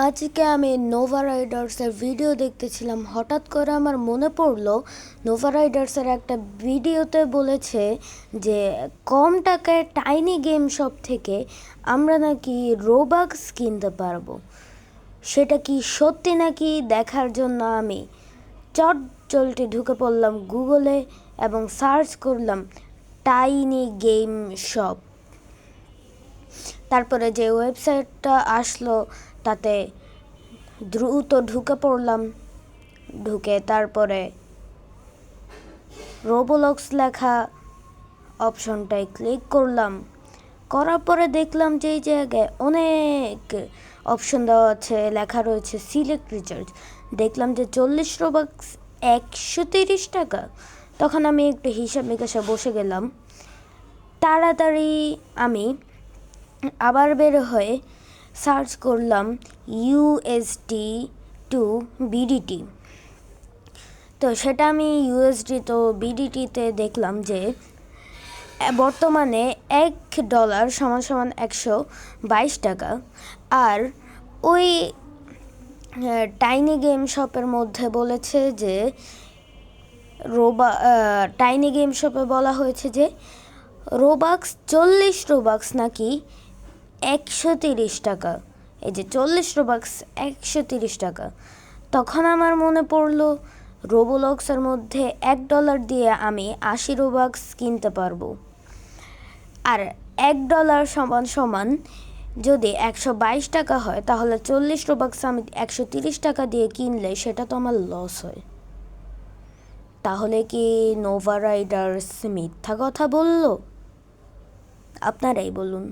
আজকে আমি নোভা রাইডার্সের ভিডিও দেখতেছিলাম, হঠাৎ করে আমার মনে পড়লো নোভা রাইডার্সের একটা ভিডিওতে বলেছে যে কম টাকায় টাইনি গেম শপ থেকে আমরা নাকি রোবাক্স কিনতে পারবো। সেটা কি সত্যি নাকি দেখার জন্য আমি চটজলটি ঢুকে পড়লাম গুগলে এবং সার্চ করলাম টাইনি গেম শপ। তারপরে যে ওয়েবসাইটটা আসলো তাতে দ্রুত ঢুকে পড়লাম, ঢুকে তারপরে রোবলক্স লেখা অপশনটায় ক্লিক করলাম। করার পরে দেখলাম যে এই জায়গায় অনেক অপশন দেওয়া আছে, লেখা রয়েছে সিলেক্ট রিচার্জ। দেখলাম যে 40 রোবাক্স 130 টাকা। তখন আমি একটু হিসাব নিকাশে বসে গেলাম। তাড়াতাড়ি আমি আবার বের হয়ে সার্চ করলাম ইউএসডি টু বিডিটি। তো সেটা আমি ইউএসডি তো বিডিটিতে দেখলাম যে বর্তমানে $1 = 122 টাকা। আর ওই টাইনি গেম শপের মধ্যে বলেছে যে টাইনি গেম শপে বলা হয়েছে যে রোবাক্স 40 রোবাক্স নাকি 130 টাকা। এই যে 40 রোবাক্স 130 টাকা। তখন আমার মনে পড়লো রোবলক্সের মধ্যে $1 দিয়ে আমি 80 রোবাক্স কিনতে পারবো। আর $1 সমান যদি 122 টাকা হয়, তাহলে 40 রোবাক্স আমি 130 টাকা দিয়ে কিনলে সেটা তো আমার লস হয়। তাহলে কি নোভা রাইডার্স মিথ্যা কথা বলল? আপনারাই বলুন।